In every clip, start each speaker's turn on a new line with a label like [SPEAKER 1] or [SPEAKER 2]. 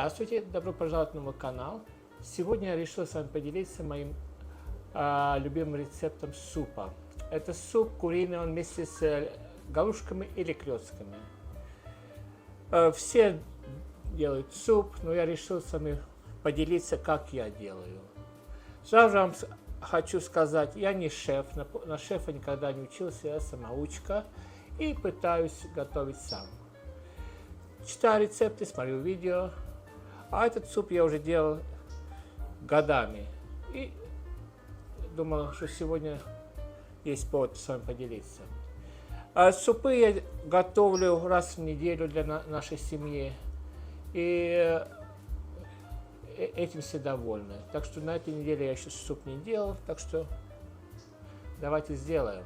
[SPEAKER 1] Здравствуйте, добро пожаловать на мой канал. Сегодня я решил с вами поделиться моим любимым рецептом супа. Это суп куриный, он вместе с галушками или клетками. Все делают суп, но я решил с вами поделиться, как я делаю. Сразу вам хочу сказать, я не шеф, на шефа никогда не учился, я самоучка и пытаюсь готовить сам. Читаю рецепты, смотрю видео, а этот суп я уже делал годами. И думал, что сегодня есть повод с вами поделиться. Супы я готовлю раз в неделю для нашей семьи. И этим все довольны. Так что на этой неделе я еще суп не делал, так что давайте сделаем.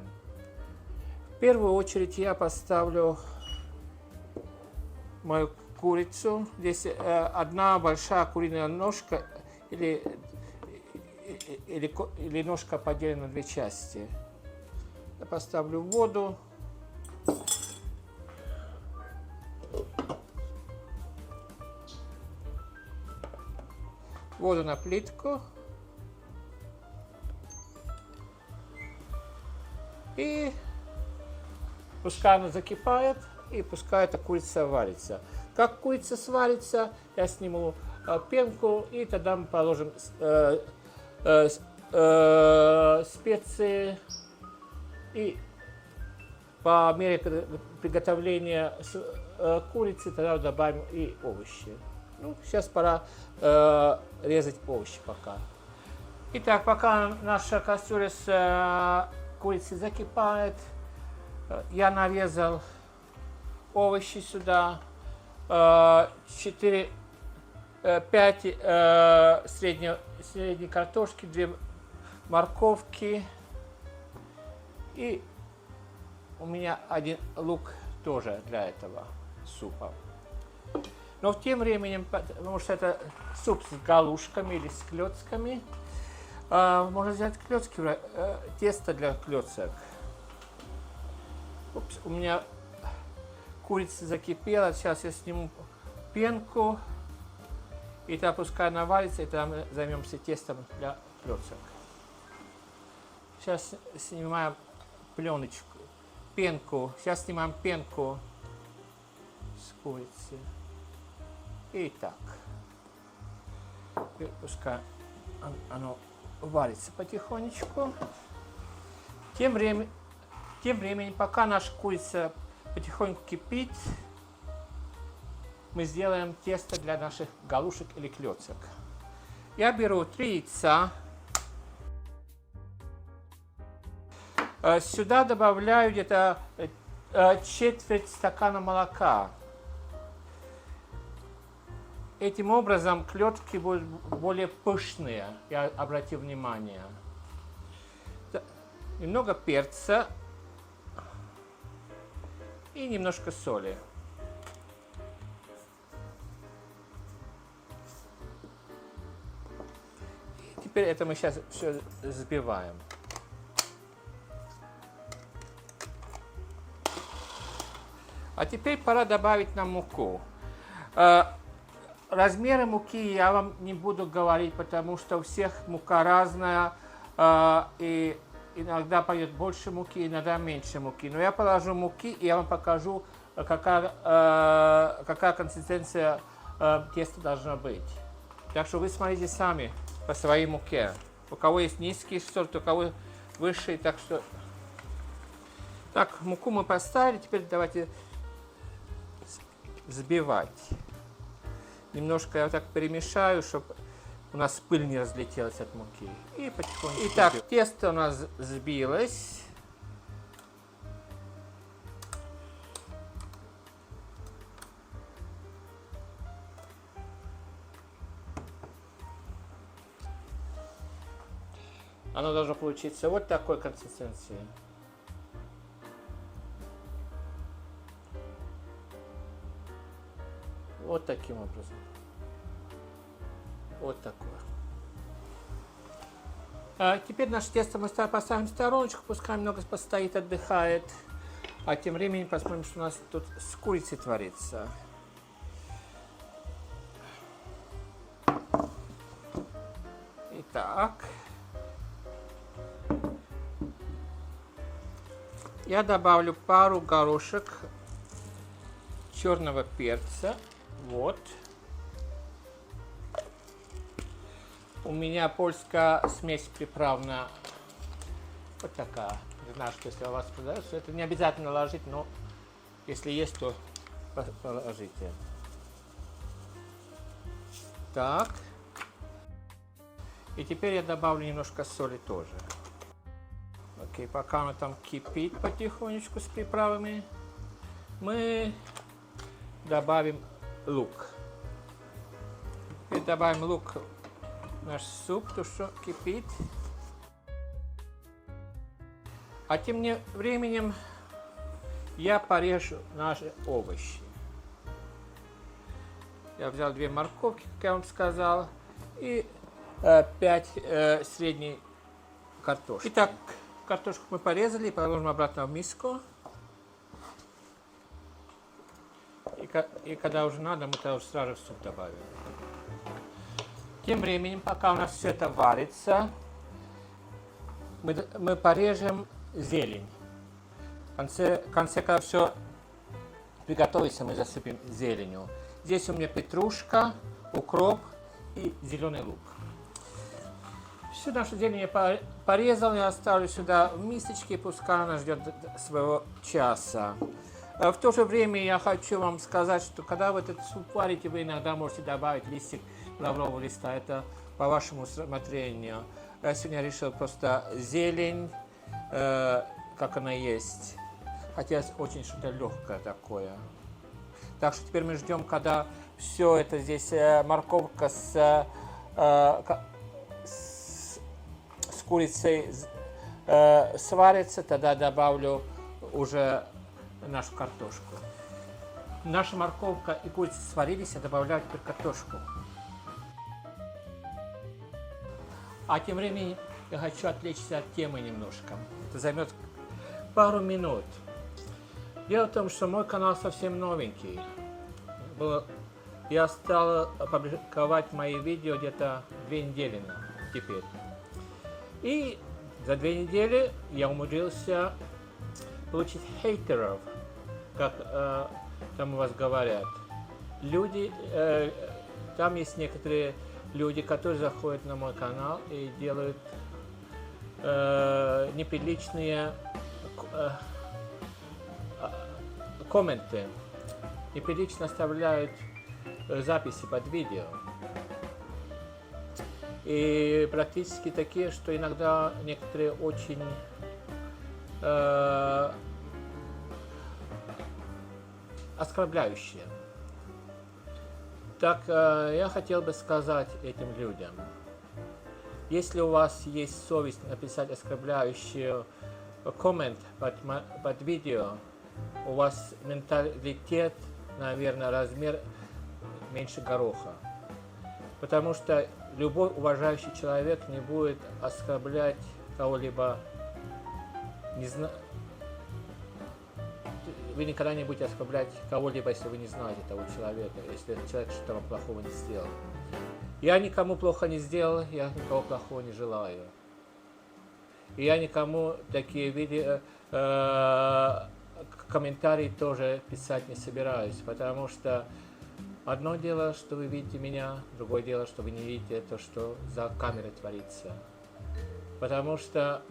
[SPEAKER 1] В первую очередь я поставлю мою курицу. Здесь одна большая куриная ножка или ножка поделена на две части. Я поставлю в воду. Воду на плитку. И пускай она закипает, и пускай эта курица варится. Как курица сварится, я сниму пенку, и тогда мы положим специи. И по мере приготовления курицы тогда добавим и овощи. Ну, сейчас пора резать овощи пока. Итак, пока наша кастрюля с курицей закипает, я нарезал овощи сюда, 5 средней картошки, 2 морковки и у меня 1 лук тоже для этого супа. Но тем временем, потому что это суп с галушками или с клетками, можно взять клетки, тесто для клеток. У меня курица закипела, сейчас я сниму пенку, и тогда пускай она варится, и тогда мы займемся тестом для клеток. Сейчас снимаем пленочку, пенку, сейчас снимаем пенку с курицы. Итак, пускай оно варится потихонечку. Тем временем, пока наша курица потихоньку кипит, мы сделаем тесто для наших галушек или клеток. Я беру 3 яйца. Сюда добавляю где-то четверть стакана молока. Этим образом клетки будут более пышные, я обратил внимание. Немного перца и немножко соли. И теперь это мы сейчас все взбиваем. А теперь пора добавить нам муку. Размеры муки я вам не буду говорить, потому что у всех мука разная, и иногда пойдет больше муки, иногда меньше муки. Но я положу муки, и я вам покажу, какая консистенция теста должна быть. Так что вы смотрите сами по своей муке. У кого есть низкий сорт, у кого высший, так что... Так, муку мы поставили, теперь давайте взбивать. Немножко я вот так перемешаю, чтобы у нас пыль не разлетелась от муки. И потихоньку. Итак, тесто у нас взбилось. Оно должно получиться вот такой консистенции. Вот таким образом. Вот такое. Теперь наше тесто мы поставим в стороночку, пускай немного постоит, отдыхает. А тем временем посмотрим, что у нас тут с курицей творится. Так. Я добавлю пару горошек черного перца. Вот. У меня польская смесь приправная. Вот такая. Не знаю, что если у вас продается. Это не обязательно ложить, но если есть, то положите. Так. И теперь я добавлю немножко соли тоже. Окей, пока оно там кипит потихонечку с приправами, мы добавим лук. Теперь добавим лук в наш суп, то что кипит. А тем временем я порежу наши овощи. Я взял 2 морковки, как я вам сказал, и 5 средней картошки. Итак, картошку мы порезали, положим обратно в миску. И когда уже надо, мы тоже сразу в суп добавим. Тем временем, пока у нас все это варится, мы порежем зелень. В конце, когда все приготовится, мы засыпем зеленью. Здесь у меня петрушка, укроп и зеленый лук. Всю нашу зелень я порезал, я оставлю сюда в мисочке, пускай она ждет своего часа. В то же время я хочу вам сказать, что когда вы этот суп варите, вы иногда можете добавить листик лаврового листа. Это по вашему усмотрению. Я сегодня решил просто зелень, как она есть. Хотелось очень что-то легкое такое. Так что теперь мы ждем, когда все это здесь, морковка с курицей сварится, тогда добавлю уже нашу картошку. Наша морковка и курица сварились, я добавляю теперь картошку. А тем временем я хочу отвлечься от темы немножко. Это займет пару минут. Дело в том, что мой канал совсем новенький. Я стал публиковать мои видео где-то 2 недели теперь. И за 2 недели я умудрился получить хейтеров, как там у вас говорят. Люди, там есть некоторые люди, которые заходят на мой канал и делают неприличные комменты, неприлично оставляют записи под видео. И практически такие, что иногда некоторые очень оскорбляющие. Так я хотел бы сказать этим людям, если у вас есть совесть написать оскорбляющий коммент под видео, у вас менталитет, наверное, размер меньше гороха. Потому что любой уважающий человек не будет оскорблять кого-либо. Вы никогда не будете оскорблять кого-либо, если вы не знаете того человека, если этот человек что-то вам плохого не сделал. Я никому плохо не сделал, я никого плохого не желаю. И я никому такие комментарии тоже писать не собираюсь, потому что одно дело, что вы видите меня, другое дело, что вы не видите то, что за камерой творится. Потому что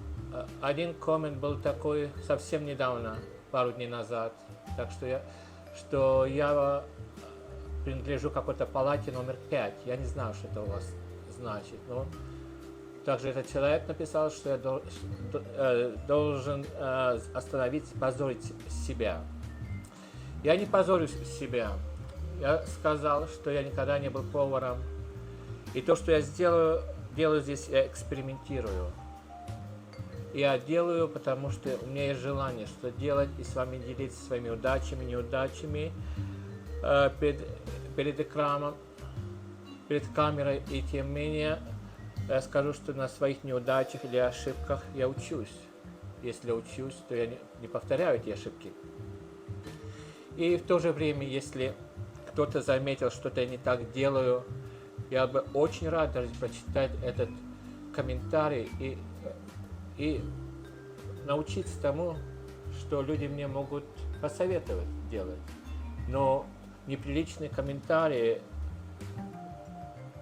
[SPEAKER 1] один коммент был такой совсем недавно, пару дней назад, так что я принадлежу какой-то палате номер 5. Я не знаю, что это у вас значит, но также этот человек написал, что я должен остановить, позорить себя. Я не позорю себя. Я сказал, что я никогда не был поваром. И то, что я делаю здесь, я экспериментирую. Я делаю, потому что у меня есть желание что делать и с вами делиться своими удачами, неудачами перед экраном, перед камерой. И тем не менее, я скажу, что на своих неудачах или ошибках я учусь. Если учусь, то я не повторяю эти ошибки. И в то же время, если кто-то заметил, что-то я не так делаю, я бы очень рад даже прочитать этот комментарии и научиться тому, что люди мне могут посоветовать делать. Но неприличные комментарии,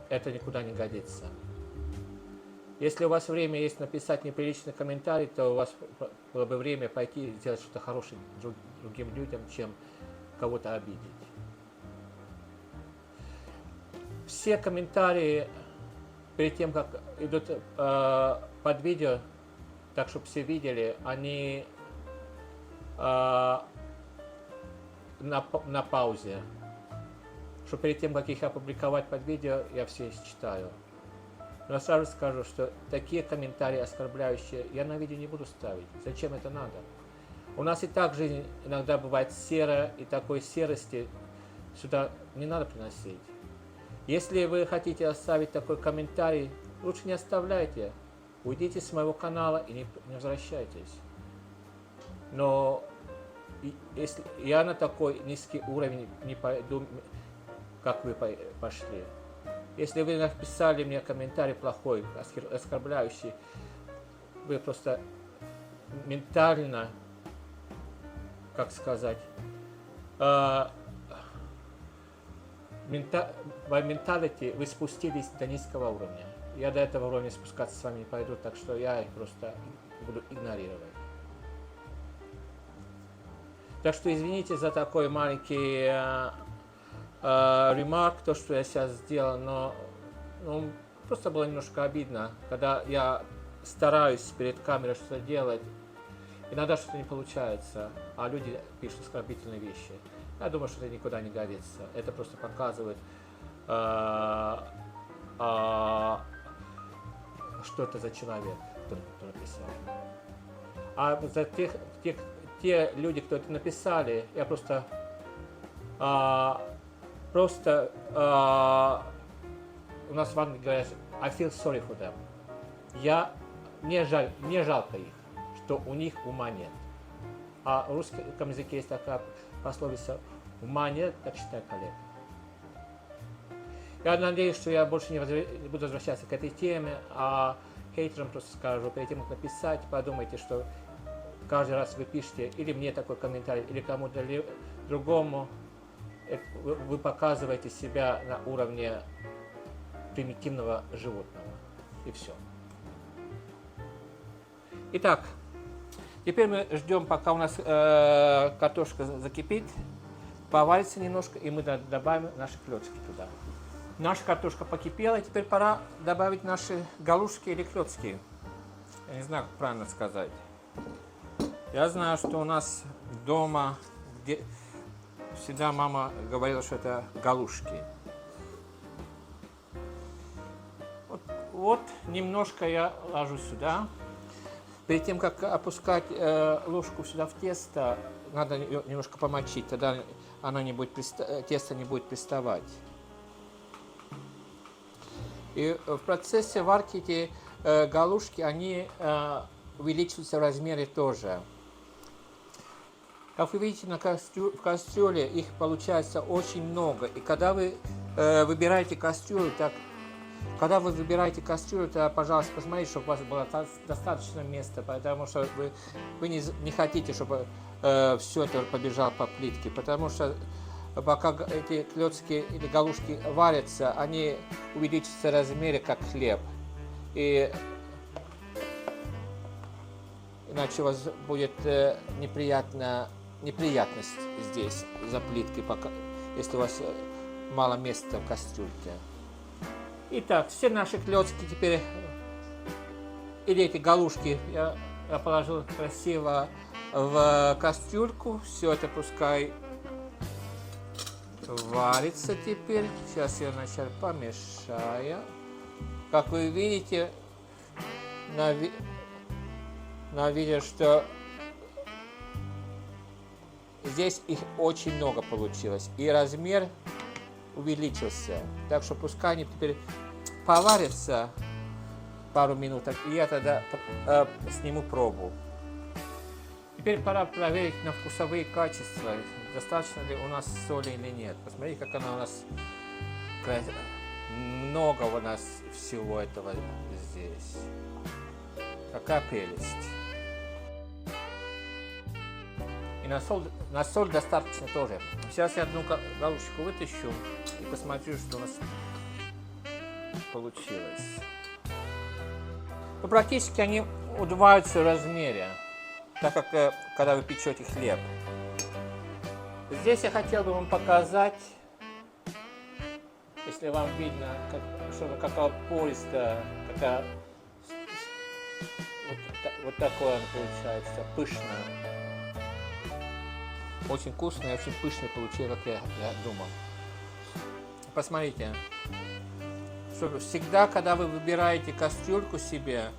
[SPEAKER 1] это никуда не годится. Если у вас время есть написать неприличный комментарий, то у вас было бы время пойти и сделать что-то хорошее другим людям, чем кого-то обидеть. Все комментарии перед тем, как идут под видео, так чтобы все видели, они на паузе. Что перед тем, как их опубликовать под видео, я все читаю. Но сразу скажу, что такие комментарии оскорбляющие я на видео не буду ставить. Зачем это надо? У нас и так жизнь иногда бывает серая, и такой серости сюда не надо приносить. Если вы хотите оставить такой комментарий, лучше не оставляйте. Уйдите с моего канала и не возвращайтесь. Но если я на такой низкий уровень не пойду, как вы пошли. Если вы написали мне комментарий плохой, оскорбляющий, вы просто ментально, как сказать, в менталити вы спустились до низкого уровня. Я до этого уровня спускаться с вами не пойду, так что я их просто буду игнорировать. Так что извините за такой маленький ремарк, то, что я сейчас сделал, но просто было немножко обидно, когда я стараюсь перед камерой что-то делать, иногда что-то не получается, а люди пишут оскорбительные вещи. Я думаю, что это никуда не годится. Это просто показывает, что это за человек, кто написал. А за те люди, кто это написали, я просто у нас в Англии говорят I feel sorry for them. Мне жалко их, что у них ума нет. А в русском языке есть такая пословица «ума нет, так считай коллега». Я надеюсь, что я больше не буду возвращаться к этой теме, а хейтерам просто скажу, перед тем, как написать, подумайте, что каждый раз вы пишете или мне такой комментарий, или кому-то другому, вы показываете себя на уровне примитивного животного. И все. Итак, теперь мы ждем, пока у нас картошка закипит, поварится немножко, и мы добавим наши клёцки туда. Наша картошка покипела, и теперь пора добавить наши галушки или клёцки. Я не знаю, как правильно сказать. Я знаю, что у нас дома всегда мама говорила, что это галушки. Вот немножко я ложу сюда. Перед тем, как опускать ложку сюда в тесто, надо ее немножко помочить, тогда тесто не будет приставать. И в процессе варки эти галушки, они увеличиваются в размере тоже. Как вы видите, в кастрюле их получается очень много. И когда вы выбираете кастрюлю, то, пожалуйста, посмотрите, чтобы у вас было достаточно места, потому что вы не хотите, чтобы все это побежало по плитке, потому что пока эти клёцки или галушки варятся, они увеличатся в размере, как хлеб. И иначе у вас будет неприятность здесь, за плиткой, если у вас мало места в кастрюльке. Итак, все наши клёцки теперь, или эти галушки, я положил красиво в кастрюльку. Все это пускай варится теперь. Сейчас я вначале помешаю. Как вы видите на видео, что здесь их очень много получилось. И размер увеличился. Так что пускай они теперь поварятся пару минуток, и я тогда сниму пробу. Теперь пора проверить на вкусовые качества, достаточно ли у нас соли или нет. Посмотрите, как она у нас много у нас всего этого здесь. здесь. Какая прелесть. И на соль достаточно тоже. Сейчас я одну галушечку вытащу и посмотрю, что у нас получилось. Ну, практически они удваиваются в размере, так как когда вы печете хлеб. Здесь я хотел бы вам показать, если вам видно, какая пористая, какая, вот такое он получается, пышное. Очень вкусный, очень пышный получился, как я думал. Посмотрите. Всегда, когда вы выбираете кастрюльку себе,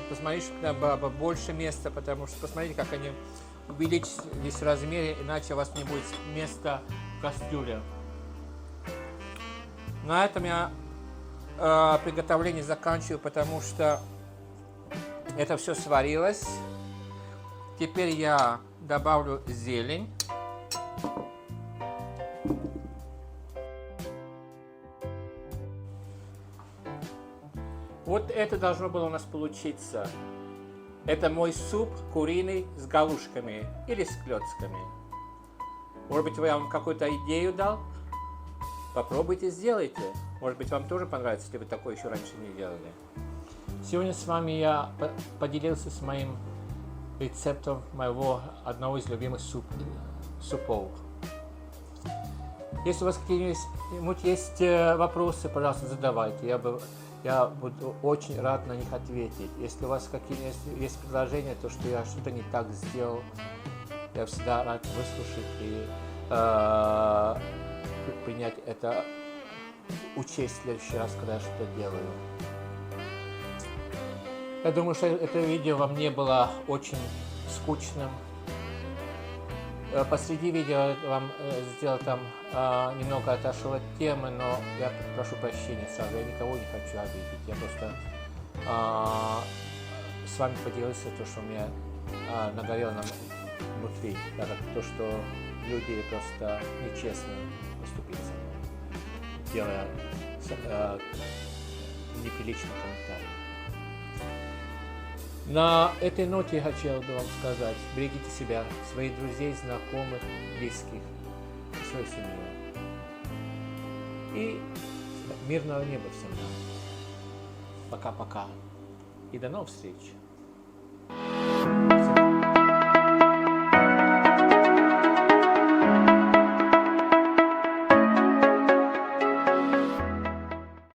[SPEAKER 1] посмотрите, чтобы было больше места, потому что посмотрите, как они увеличились в размере, иначе у вас не будет места в кастрюле. На этом я приготовление заканчиваю, потому что это все сварилось. Теперь я добавлю зелень. Вот это должно было у нас получиться. Это мой суп куриный с галушками или с клетками. Может быть, я вам какую-то идею дал? Попробуйте, сделайте. Может быть, вам тоже понравится, если вы такое еще раньше не делали. Сегодня с вами я поделился с моим рецептом моего одного из любимых супов. Если у вас какие-нибудь есть вопросы, пожалуйста, задавайте. Я буду очень рад на них ответить. Если у вас какие-нибудь есть предложения, то что я что-то не так сделал, я всегда рад выслушать и принять это, учесть в следующий раз, когда я что-то делаю. Я думаю, что это видео вам не было очень скучным. Посреди видео я вам сделал там немного отошел от темы, но я прошу прощения сразу, я никого не хочу обидеть. Я просто с вами поделился то, что у меня нагорело внутри, так как то, что люди просто нечестно поступили со мной, делая неприличный комментарий. На этой ноте я хотел бы вам сказать: берегите себя, своих друзей, знакомых, близких, свою семью. И мирного неба всем нам. Пока-пока. И до новых встреч.